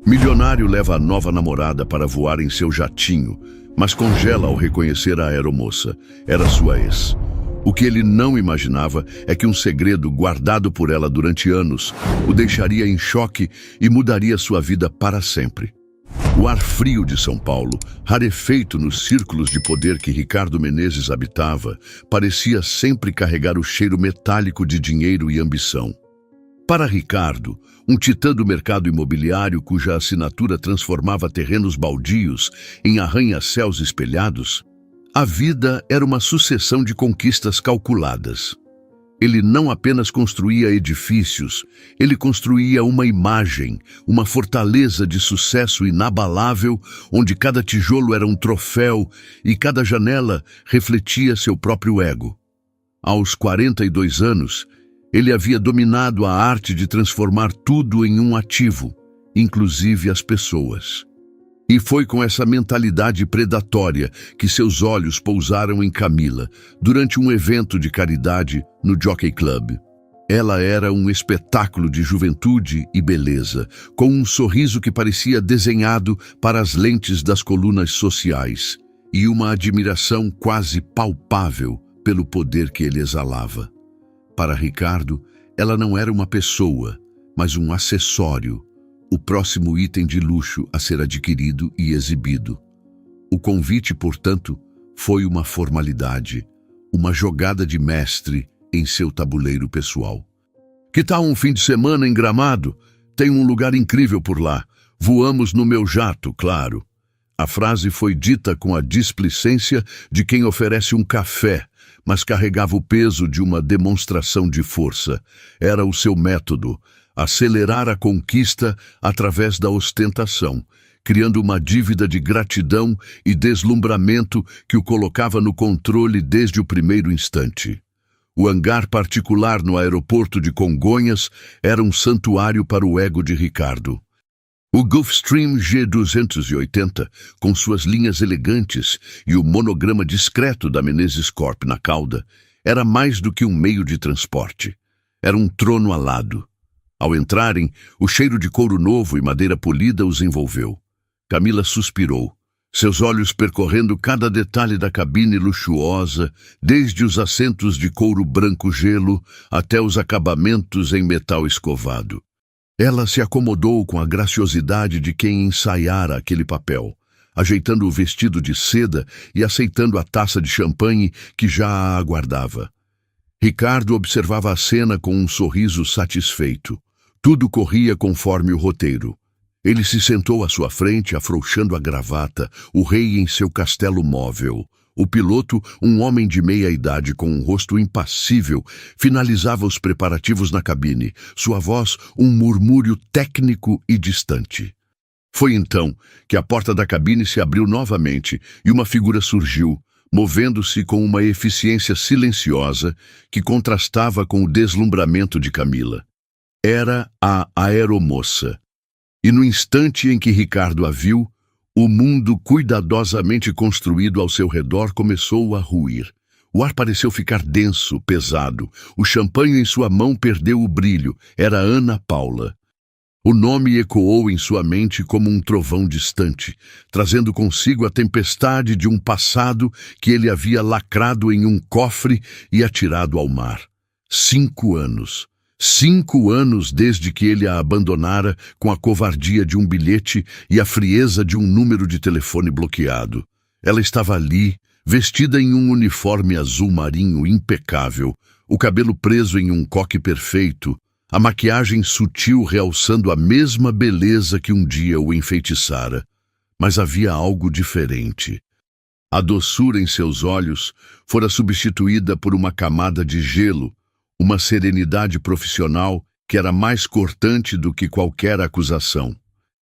Milionário leva a nova namorada para voar em seu jatinho, mas congela ao reconhecer a aeromoça. Era sua ex. O que ele não imaginava é que um segredo guardado por ela durante anos o deixaria em choque e mudaria sua vida para sempre. O ar frio de São Paulo, rarefeito nos círculos de poder que Ricardo Menezes habitava, parecia sempre carregar o cheiro metálico de dinheiro e ambição. Para Ricardo, um titã do mercado imobiliário cuja assinatura transformava terrenos baldios em arranha-céus espelhados, a vida era uma sucessão de conquistas calculadas. Ele não apenas construía edifícios, ele construía uma imagem, uma fortaleza de sucesso inabalável, onde cada tijolo era um troféu e cada janela refletia seu próprio ego. Aos 42 anos, ele havia dominado a arte de transformar tudo em um ativo, inclusive as pessoas. E foi com essa mentalidade predatória que seus olhos pousaram em Camila, durante um evento de caridade no Jockey Club. Ela era um espetáculo de juventude e beleza, com um sorriso que parecia desenhado para as lentes das colunas sociais, e uma admiração quase palpável pelo poder que ele exalava. Para Ricardo, ela não era uma pessoa, mas um acessório, o próximo item de luxo a ser adquirido e exibido. O convite, portanto, foi uma formalidade, uma jogada de mestre em seu tabuleiro pessoal. Que tal um fim de semana em Gramado? Tem um lugar incrível por lá. Voamos no meu jato, claro. A frase foi dita com a displicência de quem oferece um café, mas carregava o peso de uma demonstração de força. Era o seu método, acelerar a conquista através da ostentação, criando uma dívida de gratidão e deslumbramento que o colocava no controle desde o primeiro instante. O hangar particular no aeroporto de Congonhas era um santuário para o ego de Ricardo. O Gulfstream G280, com suas linhas elegantes e o monograma discreto da Menezes Corp na cauda, era mais do que um meio de transporte. Era um trono alado. Ao entrarem, o cheiro de couro novo e madeira polida os envolveu. Camila suspirou, seus olhos percorrendo cada detalhe da cabine luxuosa, desde os assentos de couro branco gelo até os acabamentos em metal escovado. Ela se acomodou com a graciosidade de quem ensaiara aquele papel, ajeitando o vestido de seda e aceitando a taça de champanhe que já a aguardava. Ricardo observava a cena com um sorriso satisfeito. Tudo corria conforme o roteiro. Ele se sentou à sua frente, afrouxando a gravata, o rei em seu castelo móvel. O piloto, um homem de meia-idade com um rosto impassível, finalizava os preparativos na cabine, sua voz um murmúrio técnico e distante. Foi então que a porta da cabine se abriu novamente e uma figura surgiu, movendo-se com uma eficiência silenciosa que contrastava com o deslumbramento de Camila. Era a aeromoça. E no instante em que Ricardo a viu, o mundo cuidadosamente construído ao seu redor começou a ruir. O ar pareceu ficar denso, pesado. O champanhe em sua mão perdeu o brilho. Era Ana Paula. O nome ecoou em sua mente como um trovão distante, trazendo consigo a tempestade de um passado que ele havia lacrado em um cofre e atirado ao mar. 5 anos. 5 anos desde que ele a abandonara com a covardia de um bilhete e a frieza de um número de telefone bloqueado. Ela estava ali, vestida em um uniforme azul marinho impecável, o cabelo preso em um coque perfeito, a maquiagem sutil realçando a mesma beleza que um dia o enfeitiçara. Mas havia algo diferente. A doçura em seus olhos fora substituída por uma camada de gelo, uma serenidade profissional que era mais cortante do que qualquer acusação.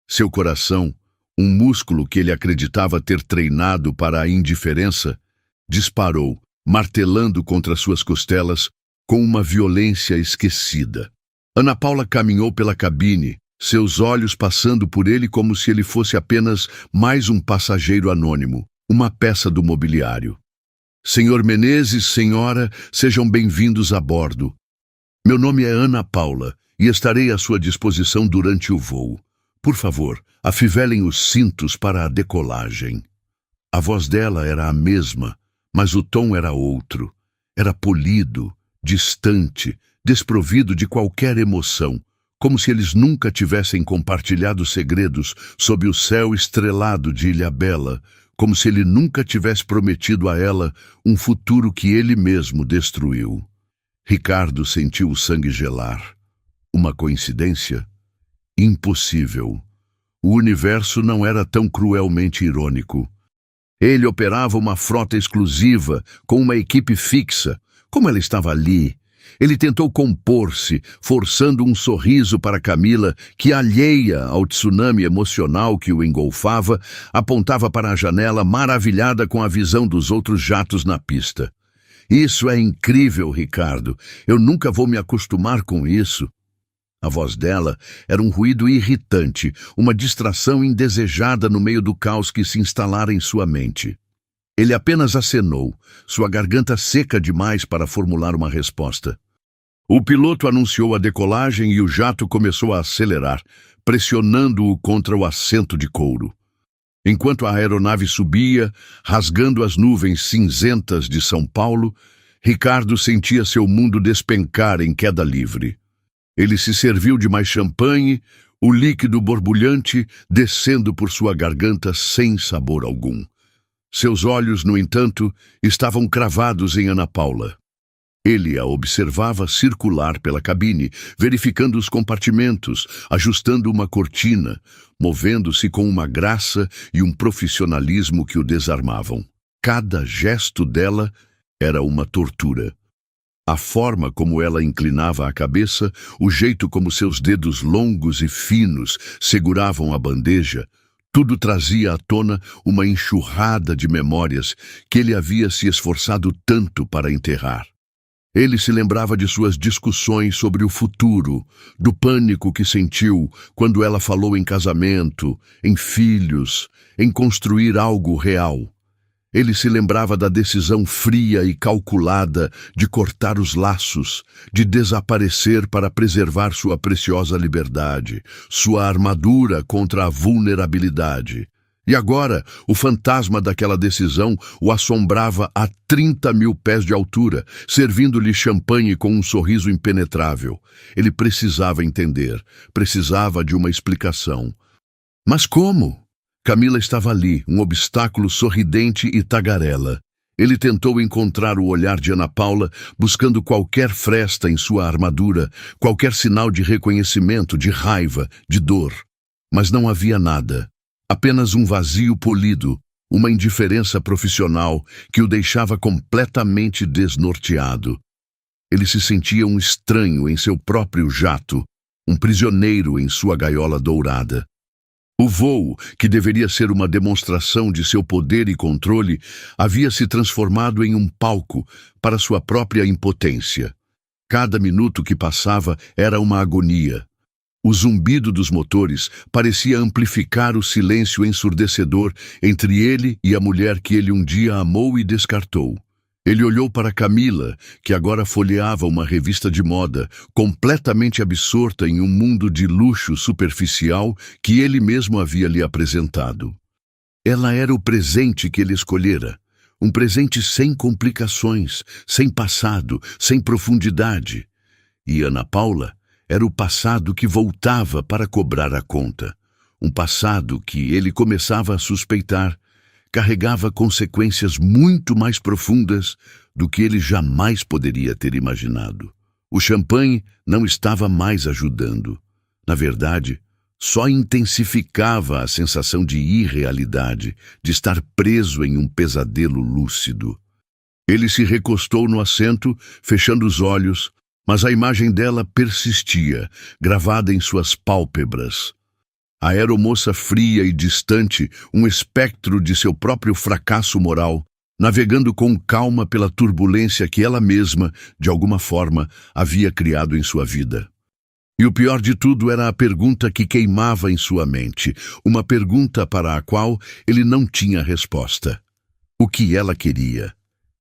Seu coração, um músculo que ele acreditava ter treinado para a indiferença, disparou, martelando contra suas costelas com uma violência esquecida. Ana Paula caminhou pela cabine, seus olhos passando por ele como se ele fosse apenas mais um passageiro anônimo, uma peça do mobiliário. Senhor Menezes, senhora, sejam bem-vindos a bordo. Meu nome é Ana Paula e estarei à sua disposição durante o voo. Por favor, afivelem os cintos para a decolagem. A voz dela era a mesma, mas o tom era outro. Era polido, distante, desprovido de qualquer emoção, como se eles nunca tivessem compartilhado segredos sob o céu estrelado de Ilhabela, como se ele nunca tivesse prometido a ela um futuro que ele mesmo destruiu. Ricardo sentiu o sangue gelar. Uma coincidência? Impossível. O universo não era tão cruelmente irônico. Ele operava uma frota exclusiva, com uma equipe fixa. Como ela estava ali, ele tentou compor-se, forçando um sorriso para Camila, que, alheia ao tsunami emocional que o engolfava, apontava para a janela, maravilhada com a visão dos outros jatos na pista. Isso é incrível, Ricardo. Eu nunca vou me acostumar com isso. A voz dela era um ruído irritante, uma distração indesejada no meio do caos que se instalara em sua mente. Ele apenas acenou, sua garganta seca demais para formular uma resposta. O piloto anunciou a decolagem e o jato começou a acelerar, pressionando-o contra o assento de couro. Enquanto a aeronave subia, rasgando as nuvens cinzentas de São Paulo, Ricardo sentia seu mundo despencar em queda livre. Ele se serviu de mais champanhe, o líquido borbulhante descendo por sua garganta sem sabor algum. Seus olhos, no entanto, estavam cravados em Ana Paula. Ele a observava circular pela cabine, verificando os compartimentos, ajustando uma cortina, movendo-se com uma graça e um profissionalismo que o desarmavam. Cada gesto dela era uma tortura. A forma como ela inclinava a cabeça, o jeito como seus dedos longos e finos seguravam a bandeja, tudo trazia à tona uma enxurrada de memórias que ele havia se esforçado tanto para enterrar. Ele se lembrava de suas discussões sobre o futuro, do pânico que sentiu quando ela falou em casamento, em filhos, em construir algo real. Ele se lembrava da decisão fria e calculada de cortar os laços, de desaparecer para preservar sua preciosa liberdade, sua armadura contra a vulnerabilidade. E agora, o fantasma daquela decisão o assombrava a 30.000 pés de altura, servindo-lhe champanhe com um sorriso impenetrável. Ele precisava entender, precisava de uma explicação. Mas como? Camila estava ali, um obstáculo sorridente e tagarela. Ele tentou encontrar o olhar de Ana Paula, buscando qualquer fresta em sua armadura, qualquer sinal de reconhecimento, de raiva, de dor. Mas não havia nada. Apenas um vazio polido, uma indiferença profissional que o deixava completamente desnorteado. Ele se sentia um estranho em seu próprio jato, um prisioneiro em sua gaiola dourada. O voo, que deveria ser uma demonstração de seu poder e controle, havia se transformado em um palco para sua própria impotência. Cada minuto que passava era uma agonia. O zumbido dos motores parecia amplificar o silêncio ensurdecedor entre ele e a mulher que ele um dia amou e descartou. Ele olhou para Camila, que agora folheava uma revista de moda, completamente absorta em um mundo de luxo superficial que ele mesmo havia lhe apresentado. Ela era o presente que ele escolhera, um presente sem complicações, sem passado, sem profundidade. E Ana Paula era o passado que voltava para cobrar a conta, um passado que ele começava a suspeitar carregava consequências muito mais profundas do que ele jamais poderia ter imaginado. O champanhe não estava mais ajudando. Na verdade, só intensificava a sensação de irrealidade, de estar preso em um pesadelo lúcido. Ele se recostou no assento, fechando os olhos, mas a imagem dela persistia, gravada em suas pálpebras. A aeromoça fria e distante, um espectro de seu próprio fracasso moral, navegando com calma pela turbulência que ela mesma, de alguma forma, havia criado em sua vida. E o pior de tudo era a pergunta que queimava em sua mente, uma pergunta para a qual ele não tinha resposta. O que ela queria?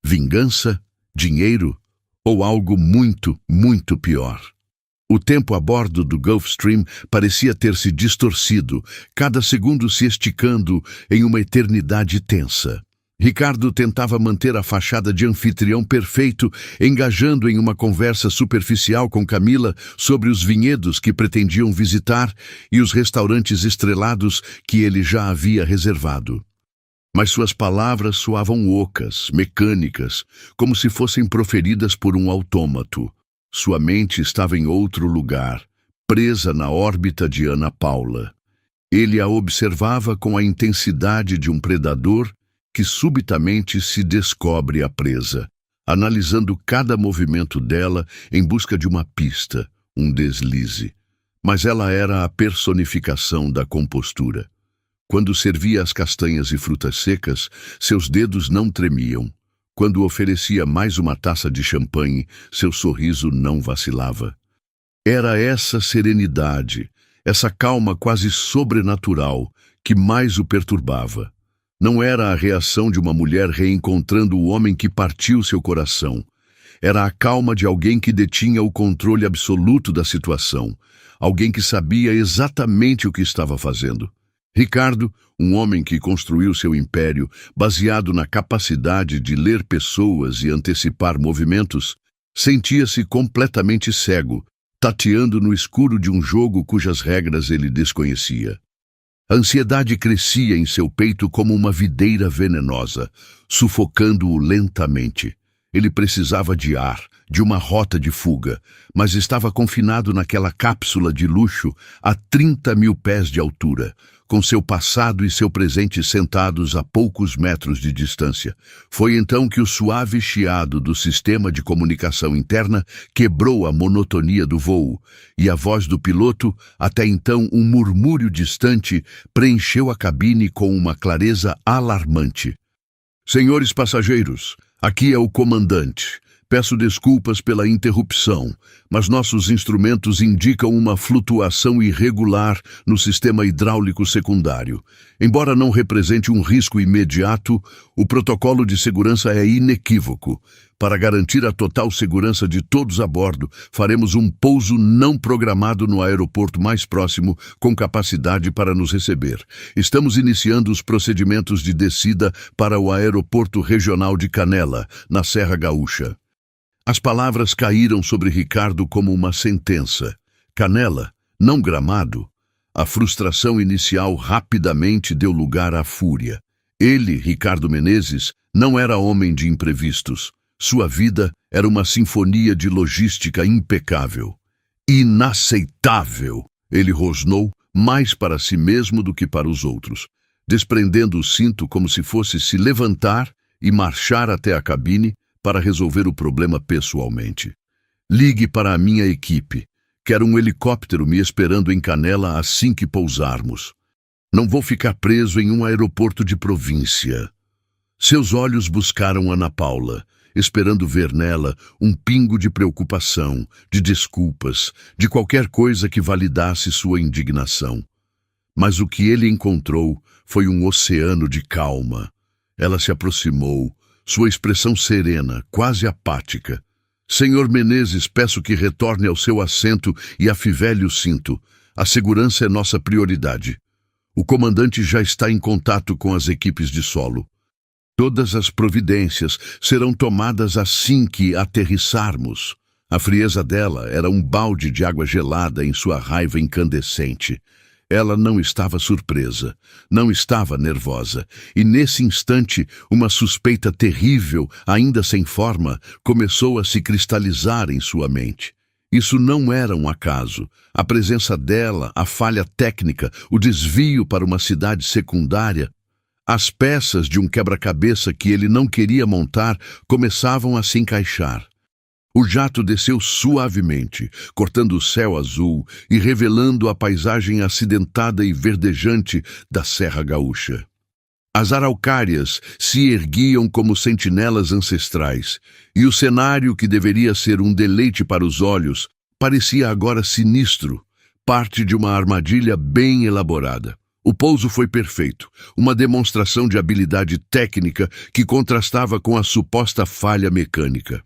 Vingança? Dinheiro? Ou algo muito, muito pior? O tempo a bordo do Gulfstream parecia ter se distorcido, cada segundo se esticando em uma eternidade tensa. Ricardo tentava manter a fachada de anfitrião perfeito, engajando em uma conversa superficial com Camila sobre os vinhedos que pretendiam visitar e os restaurantes estrelados que ele já havia reservado. Mas suas palavras soavam ocas, mecânicas, como se fossem proferidas por um autômato. Sua mente estava em outro lugar, presa na órbita de Ana Paula. Ele a observava com a intensidade de um predador que subitamente se descobre a presa, analisando cada movimento dela em busca de uma pista, um deslize. Mas ela era a personificação da compostura. Quando servia as castanhas e frutas secas, seus dedos não tremiam. Quando oferecia mais uma taça de champanhe, seu sorriso não vacilava. Era essa serenidade, essa calma quase sobrenatural, que mais o perturbava. Não era a reação de uma mulher reencontrando o homem que partiu seu coração. Era a calma de alguém que detinha o controle absoluto da situação, alguém que sabia exatamente o que estava fazendo. Ricardo, um homem que construiu seu império baseado na capacidade de ler pessoas e antecipar movimentos, sentia-se completamente cego, tateando no escuro de um jogo cujas regras ele desconhecia. A ansiedade crescia em seu peito como uma videira venenosa, sufocando-o lentamente. Ele precisava de ar, de uma rota de fuga, mas estava confinado naquela cápsula de luxo a 30.000 pés de altura, com seu passado e seu presente sentados a poucos metros de distância. Foi então que o suave chiado do sistema de comunicação interna quebrou a monotonia do voo, e a voz do piloto, até então um murmúrio distante, preencheu a cabine com uma clareza alarmante. Senhores passageiros, aqui é o comandante. Peço desculpas pela interrupção, mas nossos instrumentos indicam uma flutuação irregular no sistema hidráulico secundário. Embora não represente um risco imediato, o protocolo de segurança é inequívoco. Para garantir a total segurança de todos a bordo, faremos um pouso não programado no aeroporto mais próximo, com capacidade para nos receber. Estamos iniciando os procedimentos de descida para o aeroporto regional de Canela, na Serra Gaúcha. As palavras caíram sobre Ricardo como uma sentença. Canela, não Gramado. A frustração inicial rapidamente deu lugar à fúria. Ele, Ricardo Menezes, não era homem de imprevistos. Sua vida era uma sinfonia de logística impecável. Inaceitável! Ele rosnou, mais para si mesmo do que para os outros, desprendendo o cinto como se fosse se levantar e marchar até a cabine para resolver o problema pessoalmente. Ligue para a minha equipe. Quero um helicóptero me esperando em Canela assim que pousarmos. Não vou ficar preso em um aeroporto de província. Seus olhos buscaram Ana Paula, esperando ver nela um pingo de preocupação, de desculpas, de qualquer coisa que validasse sua indignação. Mas o que ele encontrou foi um oceano de calma. Ela se aproximou, sua expressão serena, quase apática. Senhor Menezes, peço que retorne ao seu assento e afivele o cinto. A segurança é nossa prioridade. O comandante já está em contato com as equipes de solo. Todas as providências serão tomadas assim que aterrissarmos. A frieza dela era um balde de água gelada em sua raiva incandescente. Ela não estava surpresa, não estava nervosa, e nesse instante uma suspeita terrível, ainda sem forma, começou a se cristalizar em sua mente. Isso não era um acaso. A presença dela, a falha técnica, o desvio para uma cidade secundária, as peças de um quebra-cabeça que ele não queria montar começavam a se encaixar. O jato desceu suavemente, cortando o céu azul e revelando a paisagem acidentada e verdejante da Serra Gaúcha. As araucárias se erguiam como sentinelas ancestrais, e o cenário que deveria ser um deleite para os olhos parecia agora sinistro, parte de uma armadilha bem elaborada. O pouso foi perfeito, uma demonstração de habilidade técnica que contrastava com a suposta falha mecânica.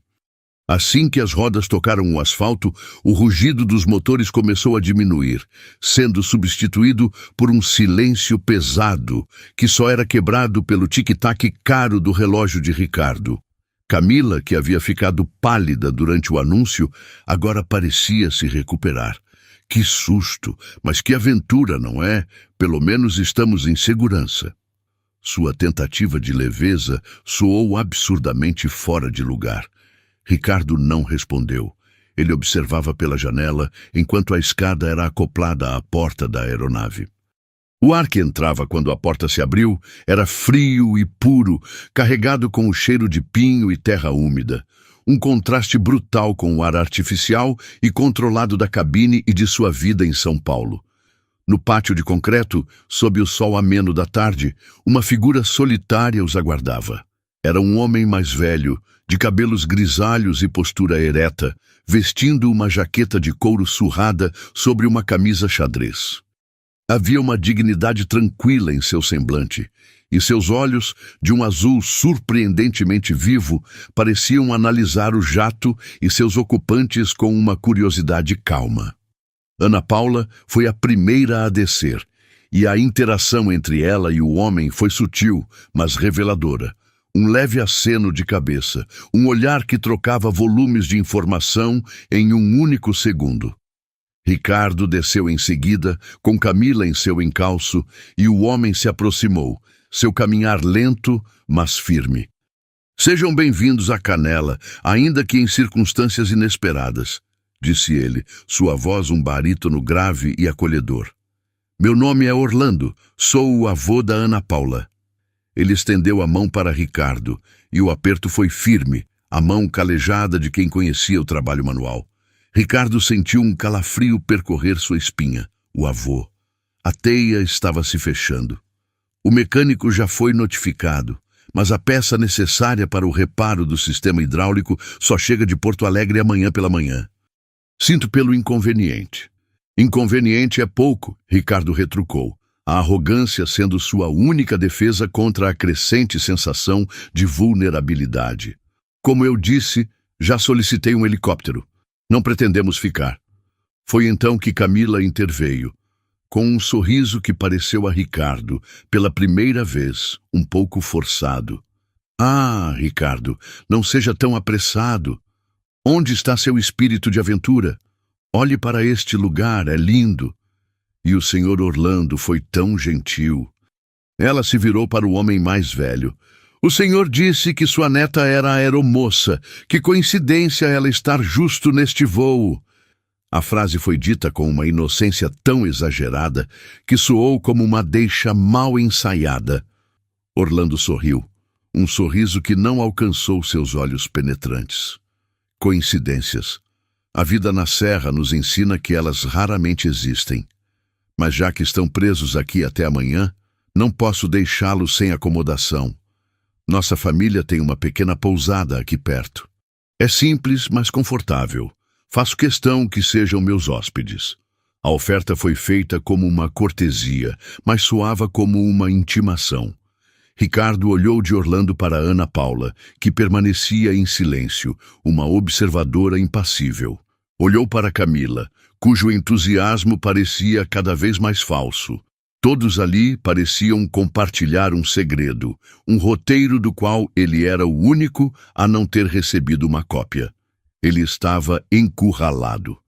Assim que as rodas tocaram o asfalto, o rugido dos motores começou a diminuir, sendo substituído por um silêncio pesado, que só era quebrado pelo tic-tac caro do relógio de Ricardo. Camila, que havia ficado pálida durante o anúncio, agora parecia se recuperar. Que susto, mas que aventura, não é? Pelo menos estamos em segurança. Sua tentativa de leveza soou absurdamente fora de lugar. Ricardo não respondeu. Ele observava pela janela enquanto a escada era acoplada à porta da aeronave. O ar que entrava quando a porta se abriu era frio e puro, carregado com o cheiro de pinho e terra úmida. Um contraste brutal com o ar artificial e controlado da cabine e de sua vida em São Paulo. No pátio de concreto, sob o sol ameno da tarde, uma figura solitária os aguardava. Era um homem mais velho, de cabelos grisalhos e postura ereta, vestindo uma jaqueta de couro surrada sobre uma camisa xadrez. Havia uma dignidade tranquila em seu semblante, e seus olhos, de um azul surpreendentemente vivo, pareciam analisar o jato e seus ocupantes com uma curiosidade calma. Ana Paula foi a primeira a descer, e a interação entre ela e o homem foi sutil, mas reveladora. Um leve aceno de cabeça, um olhar que trocava volumes de informação em um único segundo. Ricardo desceu em seguida, com Camila em seu encalço, e o homem se aproximou, seu caminhar lento, mas firme. Sejam bem-vindos à Canela, ainda que em circunstâncias inesperadas, disse ele, sua voz um barítono grave e acolhedor. Meu nome é Orlando, sou o avô da Ana Paula. Ele estendeu a mão para Ricardo, e o aperto foi firme, a mão calejada de quem conhecia o trabalho manual. Ricardo sentiu um calafrio percorrer sua espinha. O avô. A teia estava se fechando. O mecânico já foi notificado, mas a peça necessária para o reparo do sistema hidráulico só chega de Porto Alegre amanhã pela manhã. Sinto pelo inconveniente. Inconveniente é pouco, Ricardo retrucou, a arrogância sendo sua única defesa contra a crescente sensação de vulnerabilidade. Como eu disse, já solicitei um helicóptero. Não pretendemos ficar. Foi então que Camila interveio, com um sorriso que pareceu a Ricardo, pela primeira vez, um pouco forçado. Ah, Ricardo, não seja tão apressado. Onde está seu espírito de aventura? Olhe para este lugar, é lindo. E o senhor Orlando foi tão gentil. Ela se virou para o homem mais velho. O senhor disse que sua neta era aeromoça. Que coincidência ela estar justo neste voo. A frase foi dita com uma inocência tão exagerada que soou como uma deixa mal ensaiada. Orlando sorriu, um sorriso que não alcançou seus olhos penetrantes. Coincidências. A vida na Serra nos ensina que elas raramente existem. Mas já que estão presos aqui até amanhã, não posso deixá-los sem acomodação. Nossa família tem uma pequena pousada aqui perto. É simples, mas confortável. Faço questão que sejam meus hóspedes. A oferta foi feita como uma cortesia, mas soava como uma intimação. Ricardo olhou de Orlando para Ana Paula, que permanecia em silêncio, uma observadora impassível. Olhou para Camila, cujo entusiasmo parecia cada vez mais falso. Todos ali pareciam compartilhar um segredo, um roteiro do qual ele era o único a não ter recebido uma cópia. Ele estava encurralado.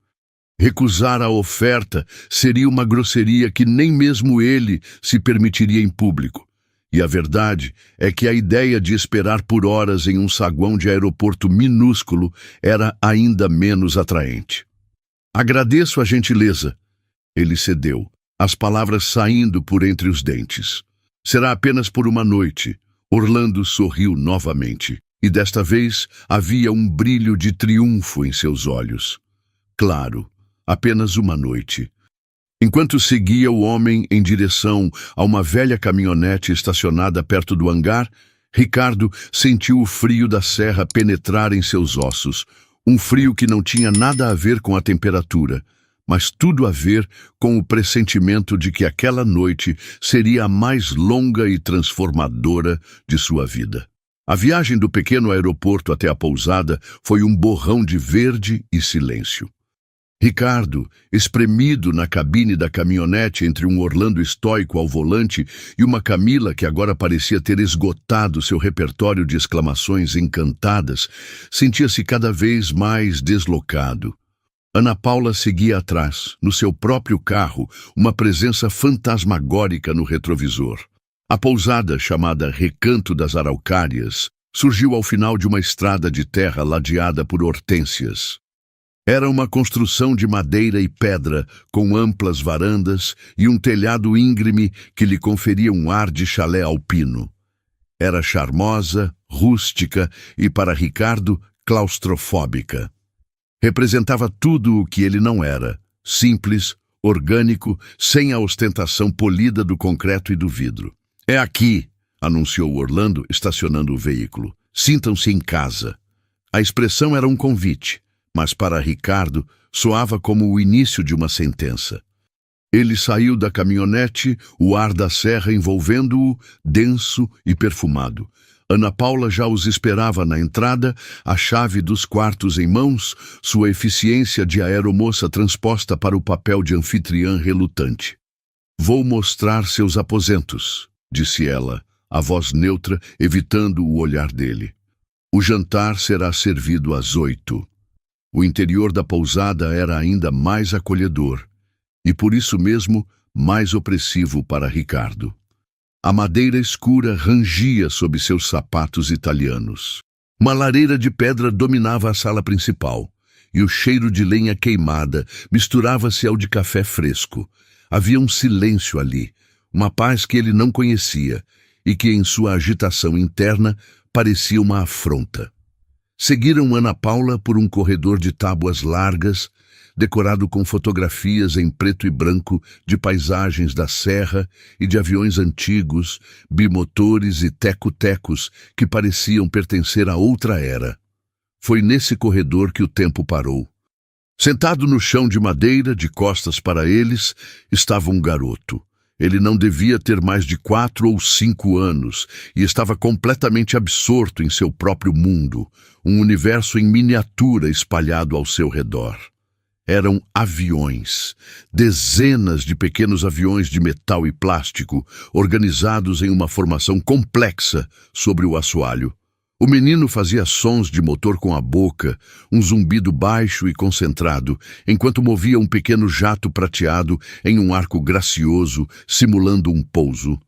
Recusar a oferta seria uma grosseria que nem mesmo ele se permitiria em público. E a verdade é que a ideia de esperar por horas em um saguão de aeroporto minúsculo era ainda menos atraente. Agradeço a gentileza. Ele cedeu, as palavras saindo por entre os dentes. Será apenas por uma noite. Orlando sorriu novamente, e desta vez havia um brilho de triunfo em seus olhos. Claro, apenas uma noite. Enquanto seguia o homem em direção a uma velha caminhonete estacionada perto do hangar, Ricardo sentiu o frio da serra penetrar em seus ossos, um frio que não tinha nada a ver com a temperatura, mas tudo a ver com o pressentimento de que aquela noite seria a mais longa e transformadora de sua vida. A viagem do pequeno aeroporto até a pousada foi um borrão de verde e silêncio. Ricardo, espremido na cabine da caminhonete entre um Orlando estoico ao volante e uma Camila que agora parecia ter esgotado seu repertório de exclamações encantadas, sentia-se cada vez mais deslocado. Ana Paula seguia atrás, no seu próprio carro, uma presença fantasmagórica no retrovisor. A pousada, chamada Recanto das Araucárias, surgiu ao final de uma estrada de terra ladeada por hortênsias. Era uma construção de madeira e pedra, com amplas varandas e um telhado íngreme que lhe conferia um ar de chalé alpino. Era charmosa, rústica e, para Ricardo, claustrofóbica. Representava tudo o que ele não era, simples, orgânico, sem a ostentação polida do concreto e do vidro. "É aqui", anunciou Orlando, estacionando o veículo. "Sintam-se em casa." A expressão era um convite, mas para Ricardo soava como o início de uma sentença. Ele saiu da caminhonete, o ar da serra envolvendo-o, denso e perfumado. Ana Paula já os esperava na entrada, a chave dos quartos em mãos, sua eficiência de aeromoça transposta para o papel de anfitriã relutante. "Vou mostrar seus aposentos", disse ela, a voz neutra, evitando o olhar dele. "O jantar será servido às 8. O interior da pousada era ainda mais acolhedor, e por isso mesmo mais opressivo para Ricardo. A madeira escura rangia sob seus sapatos italianos. Uma lareira de pedra dominava a sala principal, e o cheiro de lenha queimada misturava-se ao de café fresco. Havia um silêncio ali, uma paz que ele não conhecia, e que em sua agitação interna parecia uma afronta. Seguiram Ana Paula por um corredor de tábuas largas, decorado com fotografias em preto e branco de paisagens da serra e de aviões antigos, bimotores e teco-tecos que pareciam pertencer a outra era. Foi nesse corredor que o tempo parou. Sentado no chão de madeira, de costas para eles, estava um garoto. Ele não devia ter mais de 4 ou 5 anos e estava completamente absorto em seu próprio mundo, um universo em miniatura espalhado ao seu redor. Eram aviões, dezenas de pequenos aviões de metal e plástico, organizados em uma formação complexa sobre o assoalho. O menino fazia sons de motor com a boca, um zumbido baixo e concentrado, enquanto movia um pequeno jato prateado em um arco gracioso, simulando um pouso.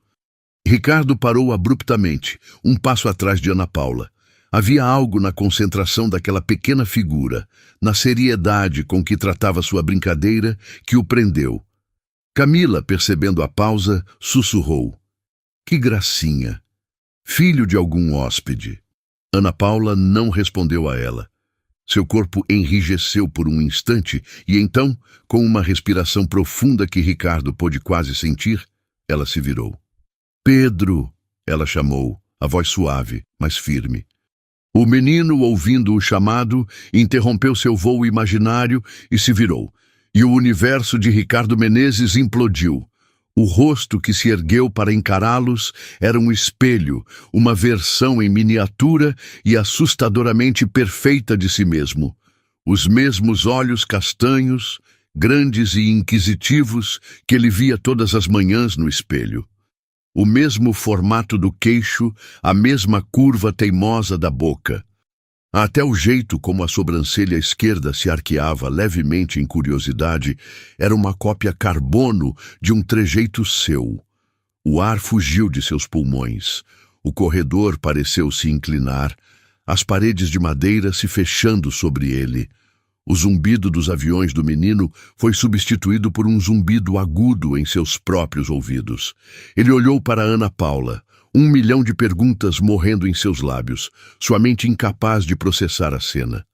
Ricardo parou abruptamente, um passo atrás de Ana Paula. Havia algo na concentração daquela pequena figura, na seriedade com que tratava sua brincadeira, que o prendeu. Camila, percebendo a pausa, sussurrou: "Que gracinha! Filho de algum hóspede." Ana Paula não respondeu a ela. Seu corpo enrijeceu por um instante e então, com uma respiração profunda que Ricardo pôde quase sentir, ela se virou. "Pedro!" ela chamou, a voz suave, mas firme. O menino, ouvindo o chamado, interrompeu seu voo imaginário e se virou, e o universo de Ricardo Menezes implodiu. O rosto que se ergueu para encará-los era um espelho, uma versão em miniatura e assustadoramente perfeita de si mesmo. Os mesmos olhos castanhos, grandes e inquisitivos, que ele via todas as manhãs no espelho. O mesmo formato do queixo, a mesma curva teimosa da boca. Até o jeito como a sobrancelha esquerda se arqueava levemente em curiosidade era uma cópia carbono de um trejeito seu. O ar fugiu de seus pulmões. O corredor pareceu se inclinar, as paredes de madeira se fechando sobre ele. O zumbido dos aviões do menino foi substituído por um zumbido agudo em seus próprios ouvidos. Ele olhou para Ana Paula. 1 milhão de perguntas morrendo em seus lábios, sua mente incapaz de processar a cena.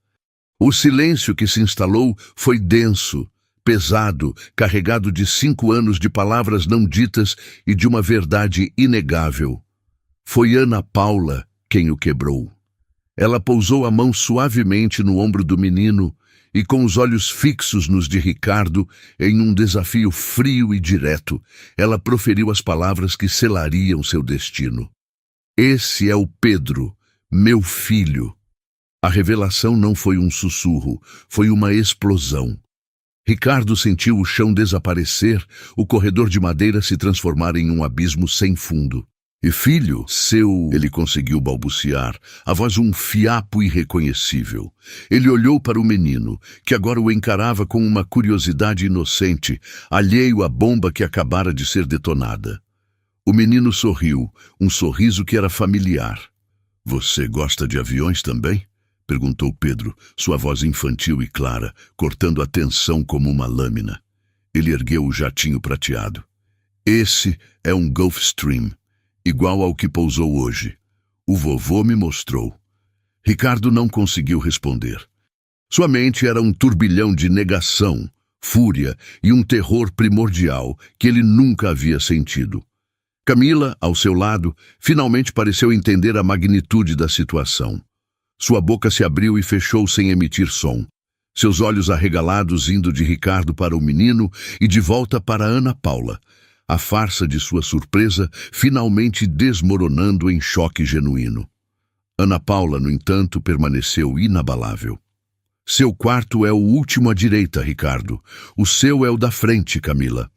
O silêncio que se instalou foi denso, pesado, carregado de 5 anos de palavras não ditas e de uma verdade inegável. Foi Ana Paula quem o quebrou. Ela pousou a mão suavemente no ombro do menino e, com os olhos fixos nos de Ricardo, em um desafio frio e direto, ela proferiu as palavras que selariam seu destino. "Esse é o Pedro, Meu filho. A revelação não foi um sussurro, foi uma explosão. Ricardo sentiu o chão desaparecer, o corredor de madeira se transformar em um abismo sem fundo. E filho, ele conseguiu balbuciar, a voz um fiapo irreconhecível. Ele olhou para o menino, que agora o encarava com uma curiosidade inocente, alheio à bomba que acabara de ser detonada. O menino sorriu, um sorriso que era familiar. Você gosta de aviões também? Perguntou Pedro, sua voz infantil e clara, cortando a tensão como uma lâmina. Ele ergueu o jatinho prateado. Esse é um Gulfstream, igual ao que pousou hoje. O vovô me mostrou. Ricardo não conseguiu responder. Sua mente era um turbilhão de negação, fúria e um terror primordial que ele nunca havia sentido. Camila, ao seu lado, finalmente pareceu entender a magnitude da situação. Sua boca se abriu e fechou sem emitir som. Seus olhos arregalados indo de Ricardo para o menino e de volta para Ana Paula. A farsa de sua surpresa finalmente desmoronando em choque genuíno. Ana Paula, no entanto, permaneceu inabalável. Seu quarto é o último à direita, Ricardo. O seu é o da frente, Camila.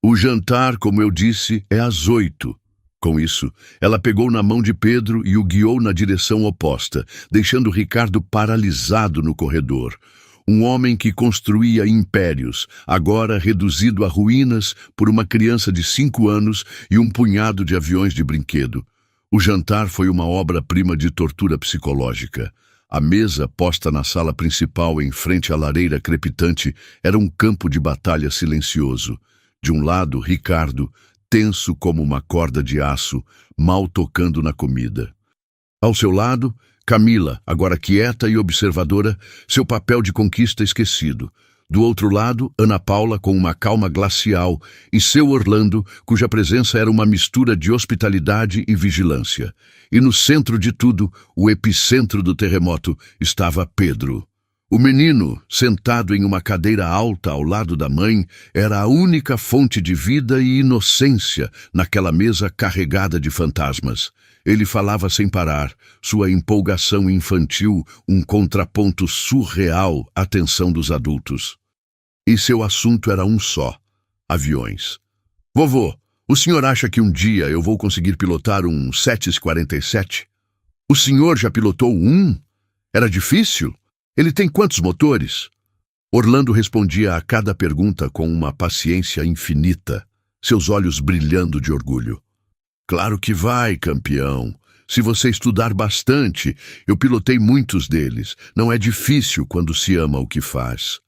O jantar, como eu disse, é às 8. Com isso, ela pegou na mão de Pedro e o guiou na direção oposta, deixando Ricardo paralisado no corredor. Um homem que construía impérios, agora reduzido a ruínas por uma criança de 5 anos e um punhado de aviões de brinquedo. O jantar foi uma obra-prima de tortura psicológica. A mesa, posta na sala principal em frente à lareira crepitante, era um campo de batalha silencioso. De um lado, Ricardo, tenso como uma corda de aço, mal tocando na comida. Ao seu lado, Camila, agora quieta e observadora, seu papel de conquista esquecido. Do outro lado, Ana Paula com uma calma glacial e seu Orlando, cuja presença era uma mistura de hospitalidade e vigilância. E no centro de tudo, o epicentro do terremoto, estava Pedro. O menino, sentado em uma cadeira alta ao lado da mãe, era a única fonte de vida e inocência naquela mesa carregada de fantasmas. Ele falava sem parar, sua empolgação infantil um contraponto surreal à tensão dos adultos. E seu assunto era um só: aviões. Vovô, o senhor acha que um dia eu vou conseguir pilotar um 747? O senhor já pilotou um? Era difícil? Ele tem quantos motores? Orlando respondia a cada pergunta com uma paciência infinita, seus olhos brilhando de orgulho. Claro que vai, campeão. Se você estudar bastante, eu pilotei muitos deles. Não é difícil quando se ama o que faz.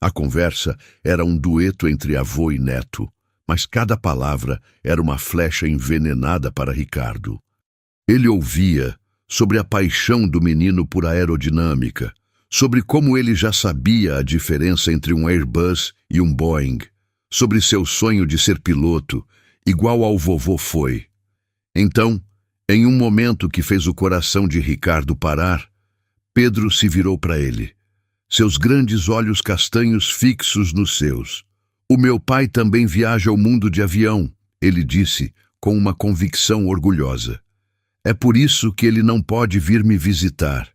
A conversa era um dueto entre avô e neto, mas cada palavra era uma flecha envenenada para Ricardo. Ele ouvia sobre a paixão do menino por aerodinâmica, sobre como ele já sabia a diferença entre um Airbus e um Boeing, sobre seu sonho de ser piloto, igual ao vovô foi. Então, em um momento que fez o coração de Ricardo parar, Pedro se virou para ele, seus grandes olhos castanhos fixos nos seus. O meu pai também viaja ao mundo de avião, ele disse, com uma convicção orgulhosa. É por isso que ele não pode vir me visitar.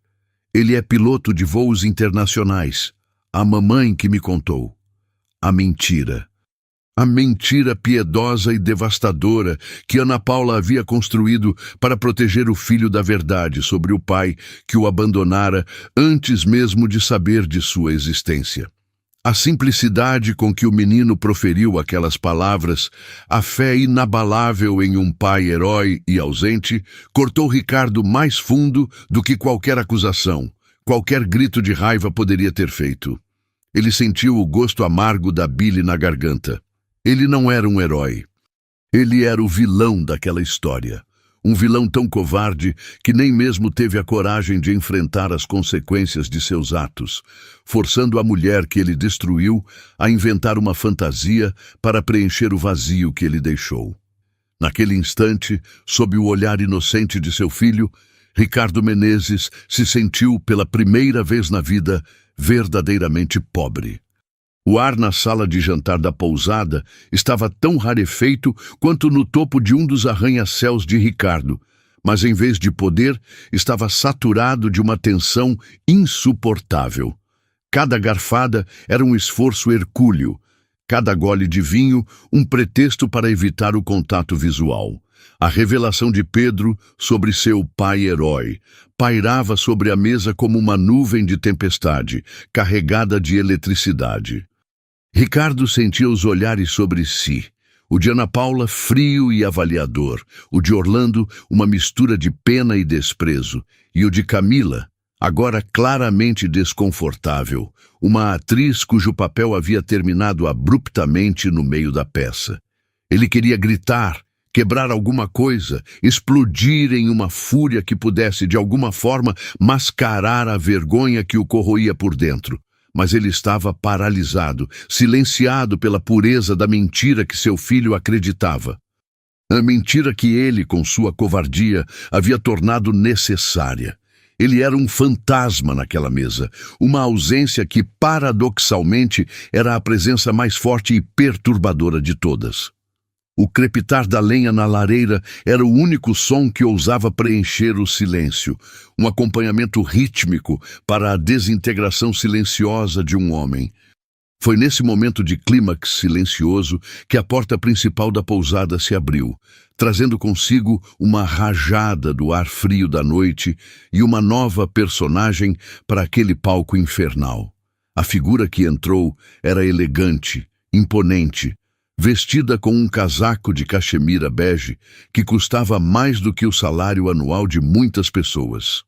Ele é piloto de voos internacionais. A mamãe que me contou. A mentira. A mentira piedosa e devastadora que Ana Paula havia construído para proteger o filho da verdade sobre o pai que o abandonara antes mesmo de saber de sua existência. A simplicidade com que o menino proferiu aquelas palavras, a fé inabalável em um pai herói e ausente, cortou Ricardo mais fundo do que qualquer acusação, qualquer grito de raiva poderia ter feito. Ele sentiu o gosto amargo da bile na garganta. Ele não era um herói. Ele era o vilão daquela história. Um vilão tão covarde que nem mesmo teve a coragem de enfrentar as consequências de seus atos, forçando a mulher que ele destruiu a inventar uma fantasia para preencher o vazio que ele deixou. Naquele instante, sob o olhar inocente de seu filho, Ricardo Menezes se sentiu pela primeira vez na vida verdadeiramente pobre. O ar na sala de jantar da pousada estava tão rarefeito quanto no topo de um dos arranha-céus de Ricardo, mas em vez de poder, estava saturado de uma tensão insuportável. Cada garfada era um esforço hercúleo, cada gole de vinho um pretexto para evitar o contato visual. A revelação de Pedro sobre seu pai-herói pairava sobre a mesa como uma nuvem de tempestade, carregada de eletricidade. Ricardo sentia os olhares sobre si. O de Ana Paula, frio e avaliador. O de Orlando, uma mistura de pena e desprezo. E o de Camila, agora claramente desconfortável. Uma atriz cujo papel havia terminado abruptamente no meio da peça. Ele queria gritar, quebrar alguma coisa, explodir em uma fúria que pudesse, de alguma forma, mascarar a vergonha que o corroía por dentro. Mas ele estava paralisado, silenciado pela pureza da mentira que seu filho acreditava. A mentira que ele, com sua covardia, havia tornado necessária. Ele era um fantasma naquela mesa, uma ausência que, paradoxalmente, era a presença mais forte e perturbadora de todas. O crepitar da lenha na lareira era o único som que ousava preencher o silêncio, um acompanhamento rítmico para a desintegração silenciosa de um homem. Foi nesse momento de clímax silencioso que a porta principal da pousada se abriu, trazendo consigo uma rajada do ar frio da noite e uma nova personagem para aquele palco infernal. A figura que entrou era elegante, imponente, vestida com um casaco de cachemira bege que custava mais do que o salário anual de muitas pessoas.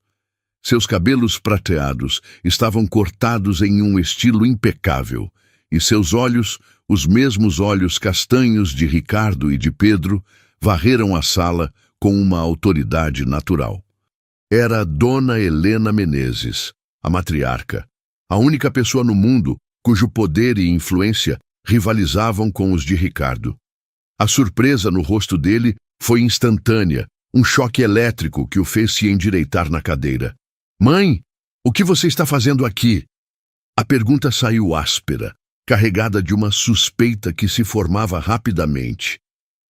Seus cabelos prateados estavam cortados em um estilo impecável, e seus olhos, os mesmos olhos castanhos de Ricardo e de Pedro, varreram a sala com uma autoridade natural. Era Dona Helena Menezes, a matriarca, a única pessoa no mundo cujo poder e influência rivalizavam com os de Ricardo. A surpresa no rosto dele foi instantânea, um choque elétrico que o fez se endireitar na cadeira. "Mãe, o que você está fazendo aqui?" A pergunta saiu áspera, carregada de uma suspeita que se formava rapidamente.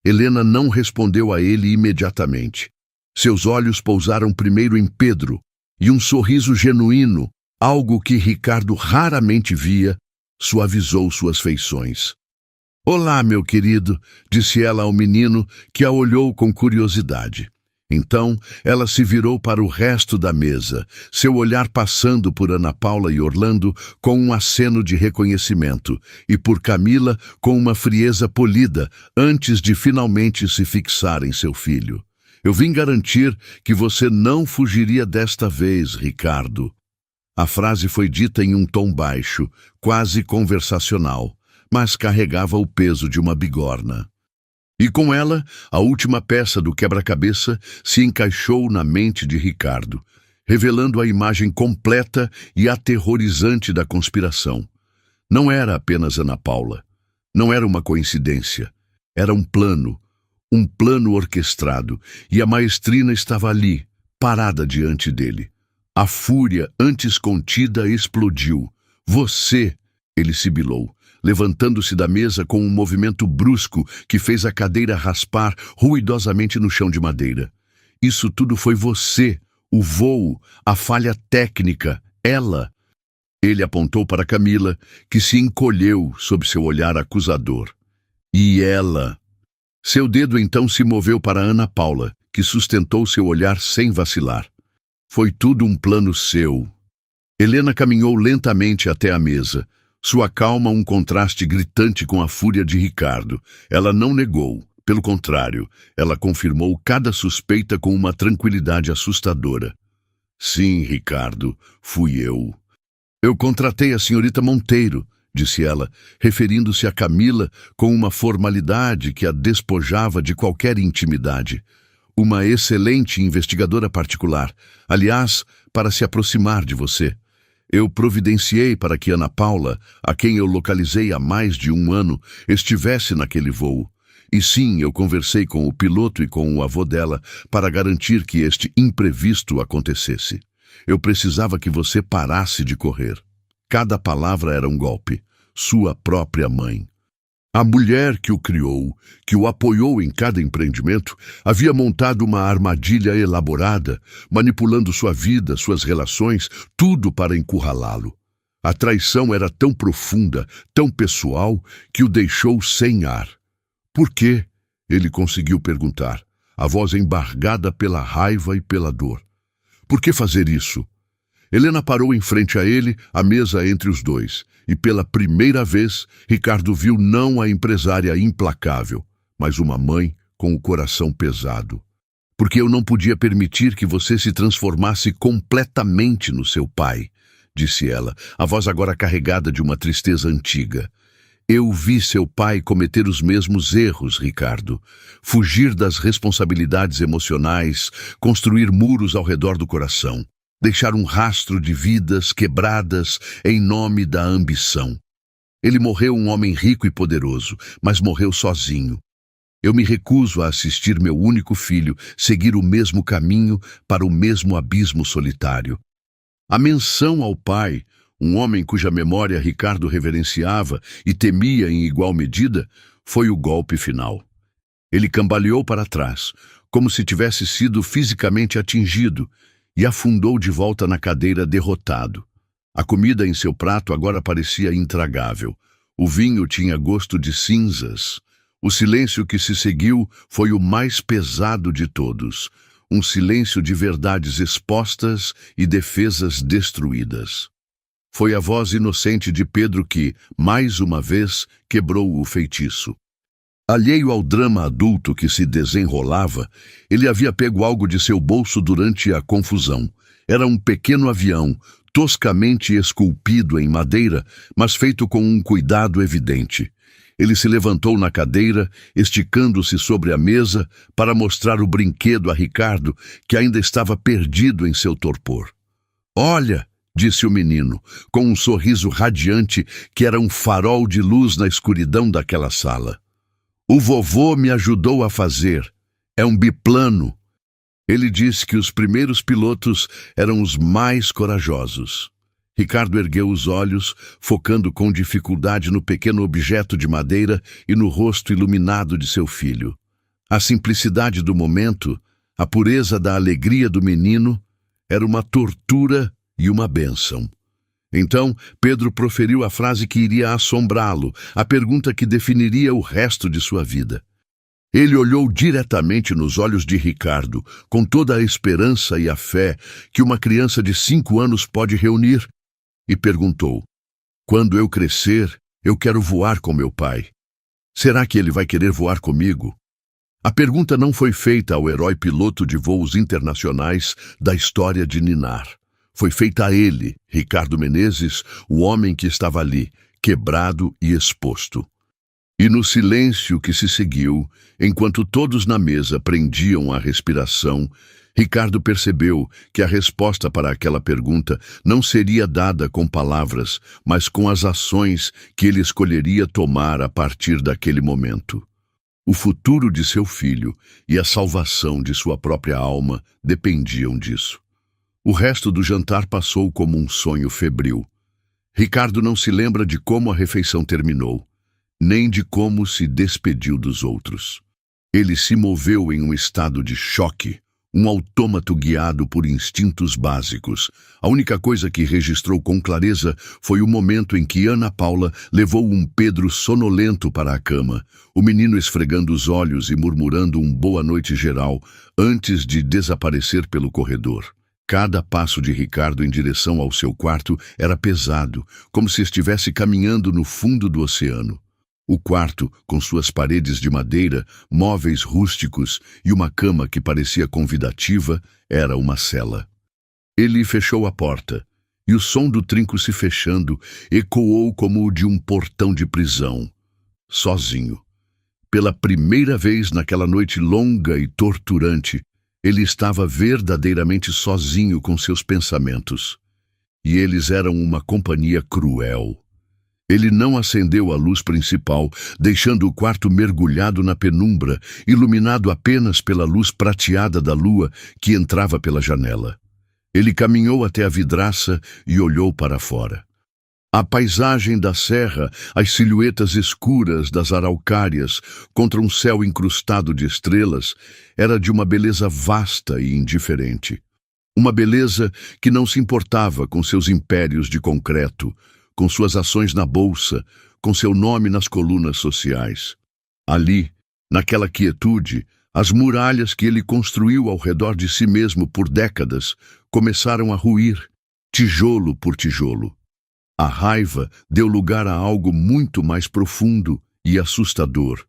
Helena não respondeu a ele imediatamente. Seus olhos pousaram primeiro em Pedro, e um sorriso genuíno, algo que Ricardo raramente via, suavizou suas feições. "Olá, meu querido", disse ela ao menino, que a olhou com curiosidade. Então, ela se virou para o resto da mesa, seu olhar passando por Ana Paula e Orlando com um aceno de reconhecimento, e por Camila com uma frieza polida, antes de finalmente se fixar em seu filho. "Eu vim garantir que você não fugiria desta vez, Ricardo." A frase foi dita em um tom baixo, quase conversacional, mas carregava o peso de uma bigorna. E com ela, a última peça do quebra-cabeça se encaixou na mente de Ricardo, revelando a imagem completa e aterrorizante da conspiração. Não era apenas Ana Paula. Não era uma coincidência. Era um plano orquestrado, e a maestrina estava ali, parada diante dele. A fúria, antes contida, explodiu. "Você!" ele sibilou, levantando-se da mesa com um movimento brusco que fez a cadeira raspar ruidosamente no chão de madeira. "Isso tudo foi você, o voo, a falha técnica, ela." Ele apontou para Camila, que se encolheu sob seu olhar acusador. "E ela?" Seu dedo então se moveu para Ana Paula, que sustentou seu olhar sem vacilar. "Foi tudo um plano seu." Helena caminhou lentamente até a mesa, sua calma um contraste gritante com a fúria de Ricardo. Ela não negou, pelo contrário, ela confirmou cada suspeita com uma tranquilidade assustadora. "Sim, Ricardo, fui eu." "Eu contratei a senhorita Monteiro", disse ela, referindo-se a Camila com uma formalidade que a despojava de qualquer intimidade. "Uma excelente investigadora particular, aliás, para se aproximar de você. Eu providenciei para que Ana Paula, a quem eu localizei há mais de 1 ano, estivesse naquele voo. E sim, eu conversei com o piloto e com o avô dela para garantir que este imprevisto acontecesse. Eu precisava que você parasse de correr." Cada palavra era um golpe. Sua própria mãe. A mulher que o criou, que o apoiou em cada empreendimento, havia montado uma armadilha elaborada, manipulando sua vida, suas relações, tudo para encurralá-lo. A traição era tão profunda, tão pessoal, que o deixou sem ar. Por quê? Ele conseguiu perguntar, a voz embargada pela raiva e pela dor. Por que fazer isso? Helena parou em frente a ele, a mesa entre os dois, e pela primeira vez, Ricardo viu não a empresária implacável, mas uma mãe com o coração pesado. Porque eu não podia permitir que você se transformasse completamente no seu pai, disse ela, a voz agora carregada de uma tristeza antiga. Eu vi seu pai cometer os mesmos erros, Ricardo. Fugir das responsabilidades emocionais, construir muros ao redor do coração. Deixar um rastro de vidas quebradas em nome da ambição. Ele morreu um homem rico e poderoso, mas morreu sozinho. Eu me recuso a assistir meu único filho seguir o mesmo caminho para o mesmo abismo solitário. A menção ao pai, um homem cuja memória Ricardo reverenciava e temia em igual medida, foi o golpe final. Ele cambaleou para trás, como se tivesse sido fisicamente atingido, e afundou de volta na cadeira derrotado. A comida em seu prato agora parecia intragável. O vinho tinha gosto de cinzas. O silêncio que se seguiu foi o mais pesado de todos. Um silêncio de verdades expostas e defesas destruídas. Foi a voz inocente de Pedro que, mais uma vez, quebrou o feitiço. Alheio ao drama adulto que se desenrolava, ele havia pego algo de seu bolso durante a confusão. Era um pequeno avião, toscamente esculpido em madeira, mas feito com um cuidado evidente. Ele se levantou na cadeira, esticando-se sobre a mesa, para mostrar o brinquedo a Ricardo, que ainda estava perdido em seu torpor. "Olha!", disse o menino, com um sorriso radiante que era um farol de luz na escuridão daquela sala. "O vovô me ajudou a fazer. É um biplano." Ele disse que os primeiros pilotos eram os mais corajosos. Ricardo ergueu os olhos, focando com dificuldade no pequeno objeto de madeira e no rosto iluminado de seu filho. A simplicidade do momento, a pureza da alegria do menino, era uma tortura e uma bênção. Então, Pedro proferiu a frase que iria assombrá-lo, a pergunta que definiria o resto de sua vida. Ele olhou diretamente nos olhos de Ricardo, com toda a esperança e a fé que uma criança de 5 anos pode reunir, e perguntou: "Quando eu crescer, eu quero voar com meu pai. Será que ele vai querer voar comigo?" A pergunta não foi feita ao herói piloto de voos internacionais da história de Ninar. Foi feita a ele, Ricardo Menezes, o homem que estava ali, quebrado e exposto. E no silêncio que se seguiu, enquanto todos na mesa prendiam a respiração, Ricardo percebeu que a resposta para aquela pergunta não seria dada com palavras, mas com as ações que ele escolheria tomar a partir daquele momento. O futuro de seu filho e a salvação de sua própria alma dependiam disso. O resto do jantar passou como um sonho febril. Ricardo não se lembra de como a refeição terminou, nem de como se despediu dos outros. Ele se moveu em um estado de choque, um autômato guiado por instintos básicos. A única coisa que registrou com clareza foi o momento em que Ana Paula levou um Pedro sonolento para a cama, o menino esfregando os olhos e murmurando um boa noite geral antes de desaparecer pelo corredor. Cada passo de Ricardo em direção ao seu quarto era pesado, como se estivesse caminhando no fundo do oceano. O quarto, com suas paredes de madeira, móveis rústicos e uma cama que parecia convidativa, era uma cela. Ele fechou a porta, e o som do trinco se fechando ecoou como o de um portão de prisão. Sozinho. Pela primeira vez naquela noite longa e torturante, ele estava verdadeiramente sozinho com seus pensamentos. E eles eram uma companhia cruel. Ele não acendeu a luz principal, deixando o quarto mergulhado na penumbra, iluminado apenas pela luz prateada da lua que entrava pela janela. Ele caminhou até a vidraça e olhou para fora. A paisagem da serra, as silhuetas escuras das araucárias contra um céu incrustado de estrelas, era de uma beleza vasta e indiferente. Uma beleza que não se importava com seus impérios de concreto, com suas ações na bolsa, com seu nome nas colunas sociais. Ali, naquela quietude, as muralhas que ele construiu ao redor de si mesmo por décadas começaram a ruir, tijolo por tijolo. A raiva deu lugar a algo muito mais profundo e assustador,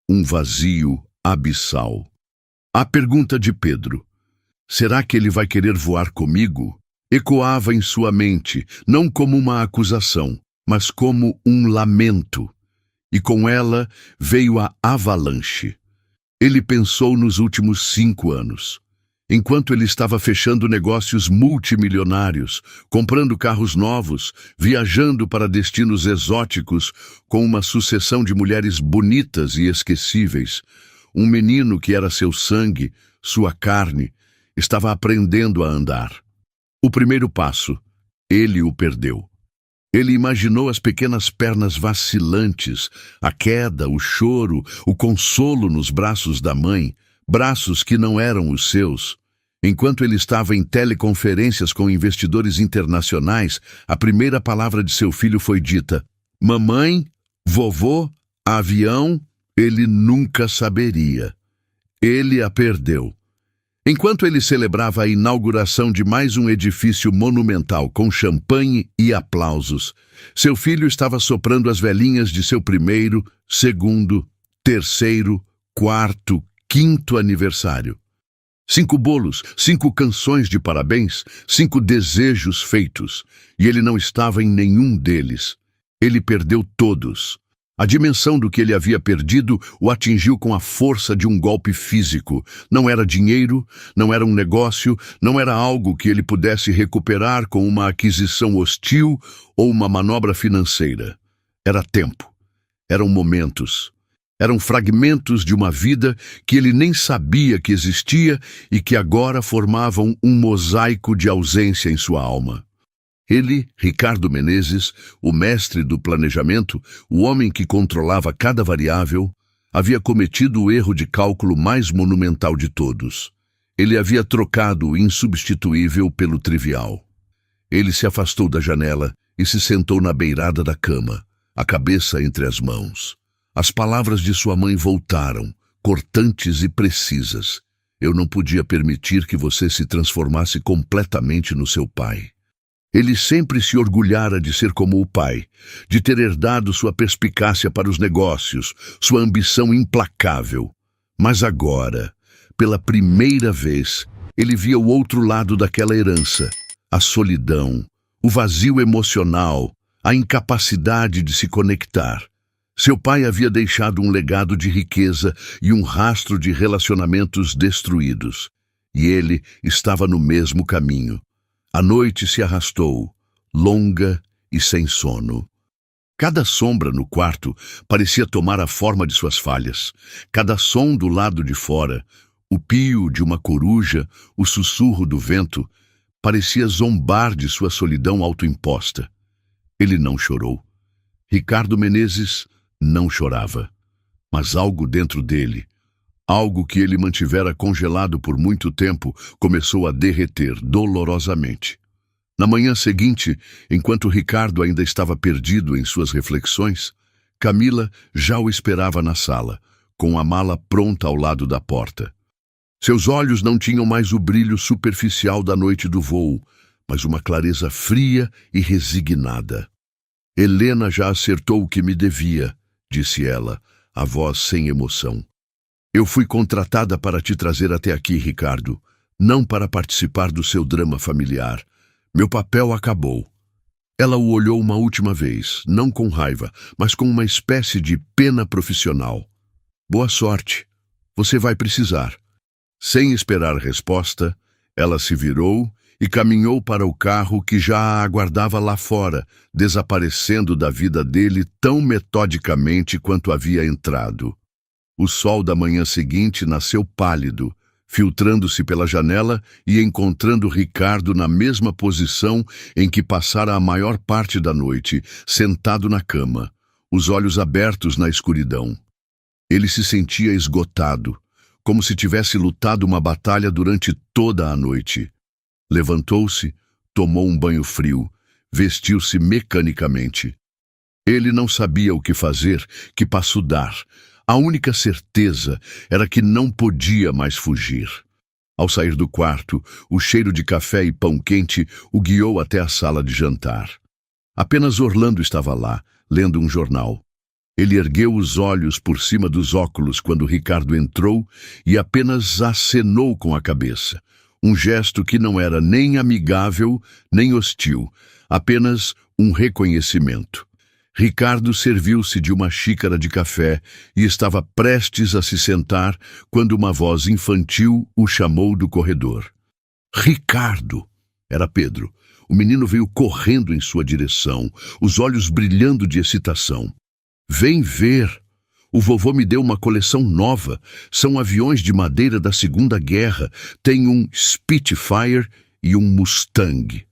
um vazio abissal. A pergunta de Pedro, será que ele vai querer voar comigo? Ecoava em sua mente, não como uma acusação, mas como um lamento. E com ela veio a avalanche. Ele pensou nos últimos 5 anos. Enquanto ele estava fechando negócios multimilionários, comprando carros novos, viajando para destinos exóticos com uma sucessão de mulheres bonitas e esquecíveis, um menino que era seu sangue, sua carne, estava aprendendo a andar. O primeiro passo, ele o perdeu. Ele imaginou as pequenas pernas vacilantes, a queda, o choro, o consolo nos braços da mãe, braços que não eram os seus. Enquanto ele estava em teleconferências com investidores internacionais, a primeira palavra de seu filho foi dita: mamãe, vovô, avião. Ele nunca saberia. Ele a perdeu. Enquanto ele celebrava a inauguração de mais um edifício monumental com champanhe e aplausos, seu filho estava soprando as velhinhas de seu primeiro, segundo, terceiro, quarto, quinto aniversário. 5 bolos, 5 canções de parabéns, 5 desejos feitos, e ele não estava em nenhum deles. Ele perdeu todos. A dimensão do que ele havia perdido o atingiu com a força de um golpe físico. Não era dinheiro, não era um negócio, não era algo que ele pudesse recuperar com uma aquisição hostil ou uma manobra financeira. Era tempo. Eram momentos. Eram fragmentos de uma vida que ele nem sabia que existia e que agora formavam um mosaico de ausência em sua alma. Ele, Ricardo Menezes, o mestre do planejamento, o homem que controlava cada variável, havia cometido o erro de cálculo mais monumental de todos. Ele havia trocado o insubstituível pelo trivial. Ele se afastou da janela e se sentou na beirada da cama, a cabeça entre as mãos. As palavras de sua mãe voltaram, cortantes e precisas. Eu não podia permitir que você se transformasse completamente no seu pai. Ele sempre se orgulhara de ser como o pai, de ter herdado sua perspicácia para os negócios, sua ambição implacável. Mas agora, pela primeira vez, ele via o outro lado daquela herança, a solidão, o vazio emocional, a incapacidade de se conectar. Seu pai havia deixado um legado de riqueza e um rastro de relacionamentos destruídos. E ele estava no mesmo caminho. A noite se arrastou, longa e sem sono. Cada sombra no quarto parecia tomar a forma de suas falhas. Cada som do lado de fora, o pio de uma coruja, o sussurro do vento, parecia zombar de sua solidão autoimposta. Ele não chorou. Ricardo Menezes não chorava, mas algo dentro dele, algo que ele mantivera congelado por muito tempo, começou a derreter dolorosamente. Na manhã seguinte, enquanto Ricardo ainda estava perdido em suas reflexões, Camila já o esperava na sala, com a mala pronta ao lado da porta. Seus olhos não tinham mais o brilho superficial da noite do voo, mas uma clareza fria e resignada. Helena já acertou o que me devia, disse ela, a voz sem emoção. Eu fui contratada para te trazer até aqui, Ricardo, não para participar do seu drama familiar. Meu papel acabou. Ela o olhou uma última vez, não com raiva, mas com uma espécie de pena profissional. Boa sorte. Você vai precisar. Sem esperar resposta, ela se virou e caminhou para o carro que já a aguardava lá fora, desaparecendo da vida dele tão metodicamente quanto havia entrado. O sol da manhã seguinte nasceu pálido, filtrando-se pela janela e encontrando Ricardo na mesma posição em que passara a maior parte da noite, sentado na cama, os olhos abertos na escuridão. Ele se sentia esgotado, como se tivesse lutado uma batalha durante toda a noite. Levantou-se, tomou um banho frio, vestiu-se mecanicamente. Ele não sabia o que fazer, que passo dar. A única certeza era que não podia mais fugir. Ao sair do quarto, o cheiro de café e pão quente o guiou até a sala de jantar. Apenas Orlando estava lá, lendo um jornal. Ele ergueu os olhos por cima dos óculos quando Ricardo entrou e apenas acenou com a cabeça. Um gesto que não era nem amigável, nem hostil, apenas um reconhecimento. Ricardo serviu-se de uma xícara de café e estava prestes a se sentar quando uma voz infantil o chamou do corredor. Ricardo! Era Pedro. O menino veio correndo em sua direção, os olhos brilhando de excitação. Vem ver! O vovô me deu uma coleção nova. São aviões de madeira da Segunda Guerra. Tem um Spitfire e um Mustang.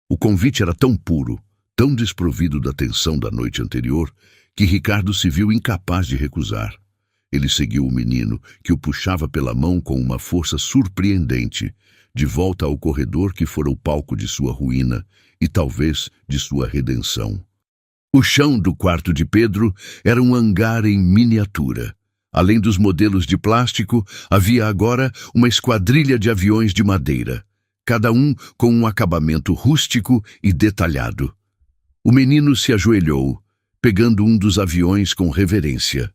O convite era tão puro, tão desprovido da tensão da noite anterior, que Ricardo se viu incapaz de recusar. Ele seguiu o menino, que o puxava pela mão com uma força surpreendente, de volta ao corredor que fora o palco de sua ruína e talvez de sua redenção. O chão do quarto de Pedro era um hangar em miniatura. Além dos modelos de plástico, havia agora uma esquadrilha de aviões de madeira, cada um com um acabamento rústico e detalhado. O menino se ajoelhou, pegando um dos aviões com reverência.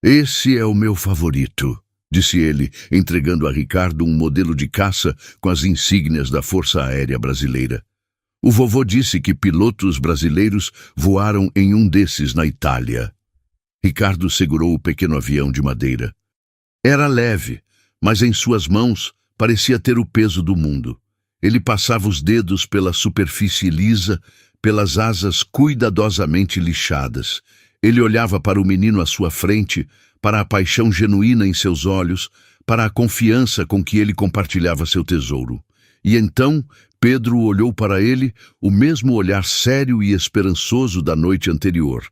Esse é o meu favorito, disse ele, entregando a Ricardo um modelo de caça com as insígnias da Força Aérea Brasileira. O vovô disse que pilotos brasileiros voaram em um desses na Itália. Ricardo segurou o pequeno avião de madeira. Era leve, mas em suas mãos parecia ter o peso do mundo. Ele passava os dedos pela superfície lisa, pelas asas cuidadosamente lixadas. Ele olhava para o menino à sua frente, para a paixão genuína em seus olhos, para a confiança com que ele compartilhava seu tesouro. E então Pedro olhou para ele, o mesmo olhar sério e esperançoso da noite anterior,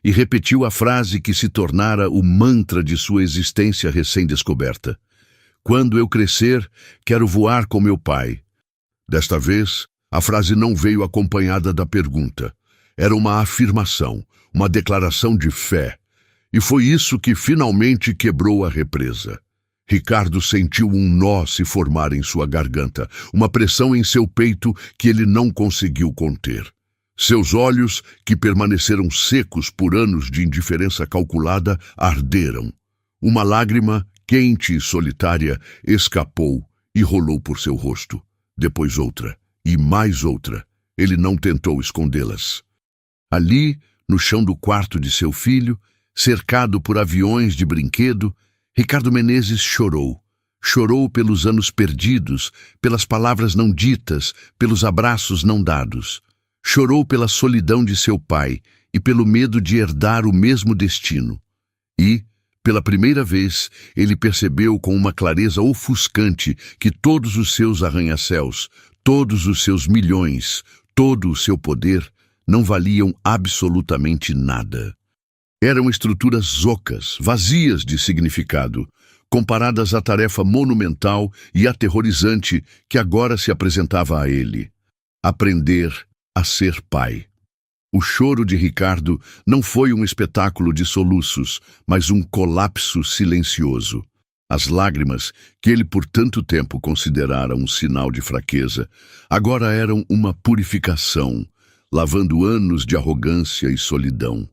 e repetiu a frase que se tornara o mantra de sua existência recém-descoberta. Quando eu crescer, quero voar com meu pai. Desta vez, a frase não veio acompanhada da pergunta. Era uma afirmação, uma declaração de fé. E foi isso que finalmente quebrou a represa. Ricardo sentiu um nó se formar em sua garganta, uma pressão em seu peito que ele não conseguiu conter. Seus olhos, que permaneceram secos por anos de indiferença calculada, arderam. Uma lágrima, quente e solitária, escapou e rolou por seu rosto. Depois outra, e mais outra. Ele não tentou escondê-las. Ali, no chão do quarto de seu filho, cercado por aviões de brinquedo, Ricardo Menezes chorou. Chorou pelos anos perdidos, pelas palavras não ditas, pelos abraços não dados. Chorou pela solidão de seu pai e pelo medo de herdar o mesmo destino. E, pela primeira vez, ele percebeu com uma clareza ofuscante que todos os seus arranha-céus, todos os seus milhões, todo o seu poder, não valiam absolutamente nada. Eram estruturas ocas, vazias de significado, comparadas à tarefa monumental e aterrorizante que agora se apresentava a ele: aprender a ser pai. O choro de Ricardo não foi um espetáculo de soluços, mas um colapso silencioso. As lágrimas, que ele por tanto tempo considerara um sinal de fraqueza, agora eram uma purificação, lavando anos de arrogância e solidão.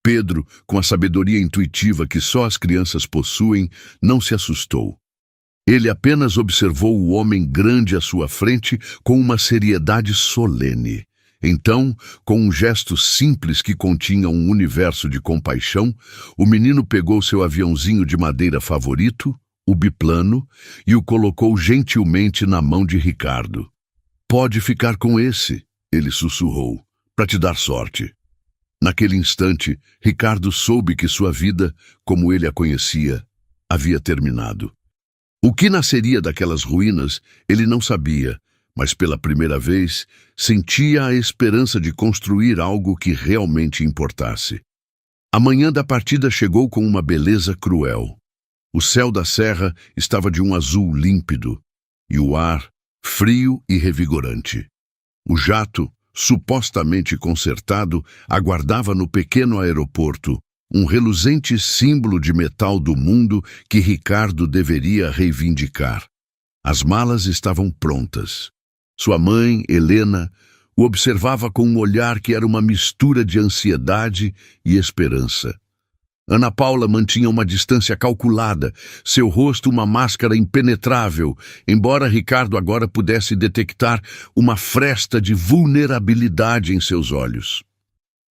Pedro, com a sabedoria intuitiva que só as crianças possuem, não se assustou. Ele apenas observou o homem grande à sua frente com uma seriedade solene. Então, com um gesto simples que continha um universo de compaixão, o menino pegou seu aviãozinho de madeira favorito, o biplano, e o colocou gentilmente na mão de Ricardo. "Pode ficar com esse", ele sussurrou, "para te dar sorte." Naquele instante, Ricardo soube que sua vida, como ele a conhecia, havia terminado. O que nasceria daquelas ruínas, ele não sabia, mas pela primeira vez sentia a esperança de construir algo que realmente importasse. A manhã da partida chegou com uma beleza cruel. O céu da serra estava de um azul límpido e o ar frio e revigorante. O jato, supostamente consertado, aguardava no pequeno aeroporto, um reluzente símbolo de metal do mundo que Ricardo deveria reivindicar. As malas estavam prontas. Sua mãe, Helena, o observava com um olhar que era uma mistura de ansiedade e esperança. Ana Paula mantinha uma distância calculada, seu rosto uma máscara impenetrável, embora Ricardo agora pudesse detectar uma fresta de vulnerabilidade em seus olhos.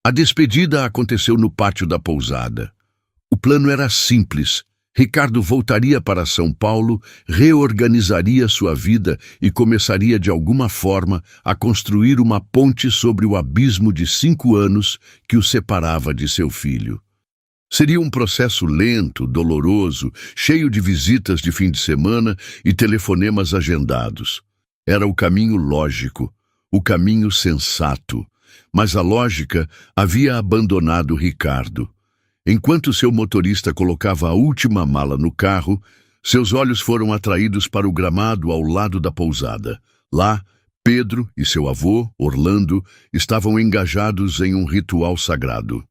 A despedida aconteceu no pátio da pousada. O plano era simples. Ricardo voltaria para São Paulo, reorganizaria sua vida e começaria de alguma forma a construir uma ponte sobre o abismo de 5 anos que o separava de seu filho. Seria um processo lento, doloroso, cheio de visitas de fim de semana e telefonemas agendados. Era o caminho lógico, o caminho sensato, mas a lógica havia abandonado Ricardo. Enquanto seu motorista colocava a última mala no carro, seus olhos foram atraídos para o gramado ao lado da pousada. Lá, Pedro e seu avô, Orlando, estavam engajados em um ritual sagrado.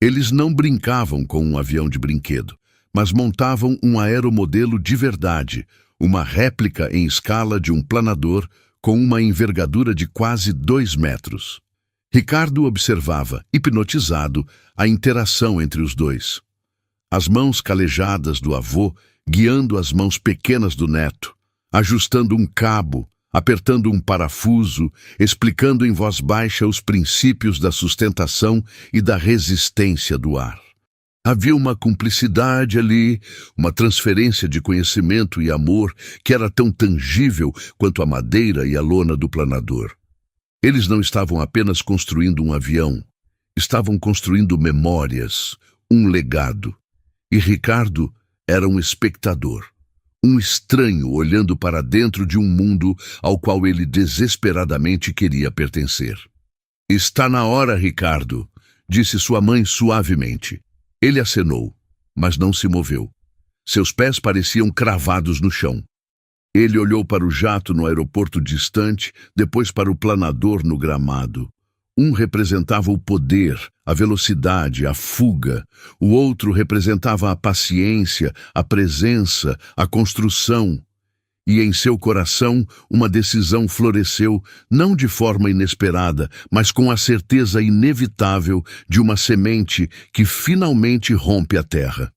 Eles não brincavam com um avião de brinquedo, mas montavam um aeromodelo de verdade, uma réplica em escala de um planador com uma envergadura de quase 2 metros. Ricardo observava, hipnotizado, a interação entre os dois. As mãos calejadas do avô guiando as mãos pequenas do neto, ajustando um cabo, apertando um parafuso, explicando em voz baixa os princípios da sustentação e da resistência do ar. Havia uma cumplicidade ali, uma transferência de conhecimento e amor que era tão tangível quanto a madeira e a lona do planador. Eles não estavam apenas construindo um avião, estavam construindo memórias, um legado. E Ricardo era um espectador, um estranho olhando para dentro de um mundo ao qual ele desesperadamente queria pertencer. "Está na hora, Ricardo", disse sua mãe suavemente. Ele acenou, mas não se moveu. Seus pés pareciam cravados no chão. Ele olhou para o jato no aeroporto distante, depois para o planador no gramado. Um representava o poder, a velocidade, a fuga. O outro representava a paciência, a presença, a construção. E em seu coração uma decisão floresceu, não de forma inesperada, mas com a certeza inevitável de uma semente que finalmente rompe a terra.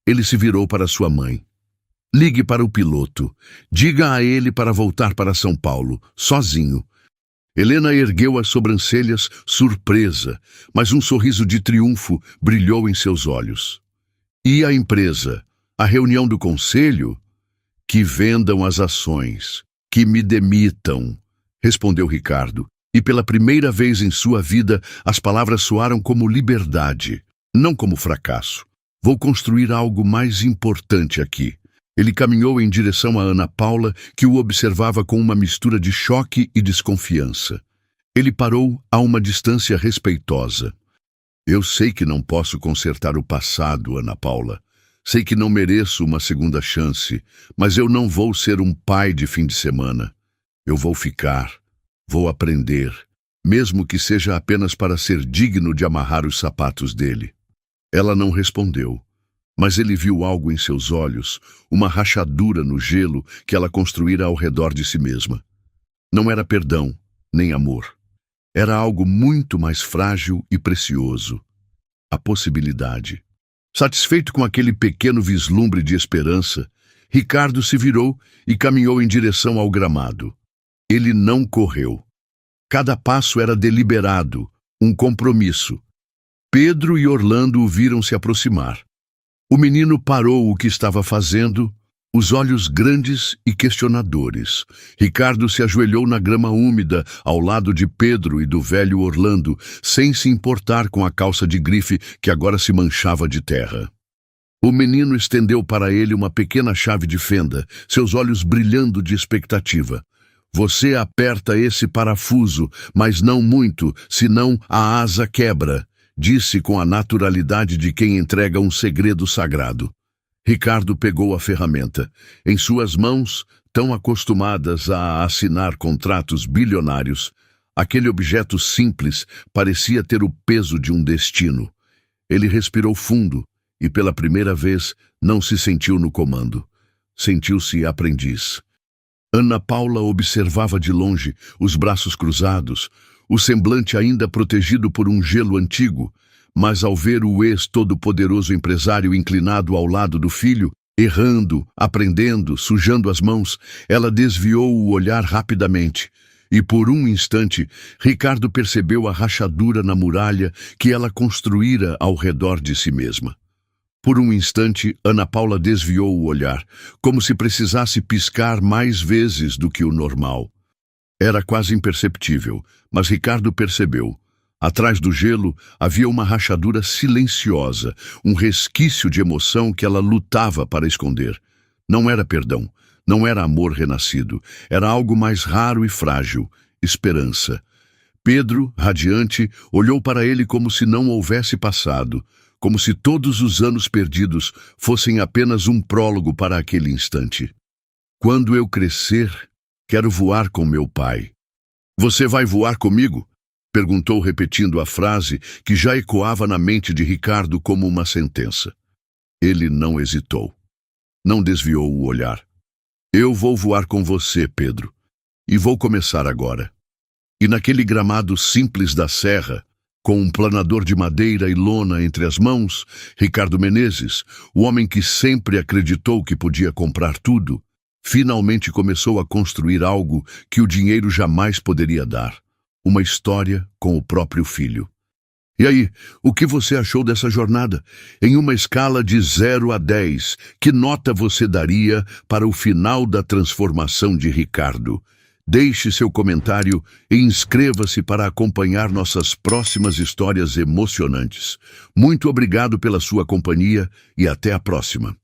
Ele se virou para sua mãe. "Ligue para o piloto. Diga a ele para voltar para São Paulo, sozinho." Helena ergueu as sobrancelhas, surpresa, mas um sorriso de triunfo brilhou em seus olhos. "E a empresa? A reunião do conselho?" "Que vendam as ações, que me demitam", respondeu Ricardo, e pela primeira vez em sua vida as palavras soaram como liberdade, não como fracasso. "Vou construir algo mais importante aqui." Ele caminhou em direção a Ana Paula, que o observava com uma mistura de choque e desconfiança. Ele parou a uma distância respeitosa. "Eu sei que não posso consertar o passado, Ana Paula. Sei que não mereço uma segunda chance, mas eu não vou ser um pai de fim de semana. Eu vou ficar, vou aprender, mesmo que seja apenas para ser digno de amarrar os sapatos dele." Ela não respondeu. Mas ele viu algo em seus olhos, uma rachadura no gelo que ela construíra ao redor de si mesma. Não era perdão, nem amor. Era algo muito mais frágil e precioso. A possibilidade. Satisfeito com aquele pequeno vislumbre de esperança, Ricardo se virou e caminhou em direção ao gramado. Ele não correu. Cada passo era deliberado, um compromisso. Pedro e Orlando o viram se aproximar. O menino parou o que estava fazendo, os olhos grandes e questionadores. Ricardo se ajoelhou na grama úmida, ao lado de Pedro e do velho Orlando, sem se importar com a calça de grife que agora se manchava de terra. O menino estendeu para ele uma pequena chave de fenda, seus olhos brilhando de expectativa. Você aperta esse parafuso, mas não muito, senão a asa quebra, disse com a naturalidade de quem entrega um segredo sagrado. Ricardo pegou a ferramenta. Em suas mãos, tão acostumadas a assinar contratos bilionários, aquele objeto simples parecia ter o peso de um destino. Ele respirou fundo e, pela primeira vez, não se sentiu no comando. Sentiu-se aprendiz. Ana Paula observava de longe, os braços cruzados, o semblante ainda protegido por um gelo antigo, mas ao ver o ex-todo-poderoso empresário inclinado ao lado do filho, errando, aprendendo, sujando as mãos, ela desviou o olhar rapidamente. E por um instante, Ricardo percebeu a rachadura na muralha que ela construíra ao redor de si mesma. Por um instante, Ana Paula desviou o olhar, como se precisasse piscar mais vezes do que o normal. Era quase imperceptível, mas Ricardo percebeu. Atrás do gelo havia uma rachadura silenciosa, um resquício de emoção que ela lutava para esconder. Não era perdão, não era amor renascido, era algo mais raro e frágil, esperança. Pedro, radiante, olhou para ele como se não houvesse passado, como se todos os anos perdidos fossem apenas um prólogo para aquele instante. Quando eu crescer, quero voar com meu pai. Você vai voar comigo? Perguntou repetindo a frase que já ecoava na mente de Ricardo como uma sentença. Ele não hesitou. Não desviou o olhar. Eu vou voar com você, Pedro. E vou começar agora. E naquele gramado simples da serra, com um planador de madeira e lona entre as mãos, Ricardo Menezes, o homem que sempre acreditou que podia comprar tudo, finalmente começou a construir algo que o dinheiro jamais poderia dar. Uma história com o próprio filho. E aí, o que você achou dessa jornada? Em uma escala de 0 a 10, que nota você daria para o final da transformação de Ricardo? Deixe seu comentário e inscreva-se para acompanhar nossas próximas histórias emocionantes. Muito obrigado pela sua companhia e até a próxima.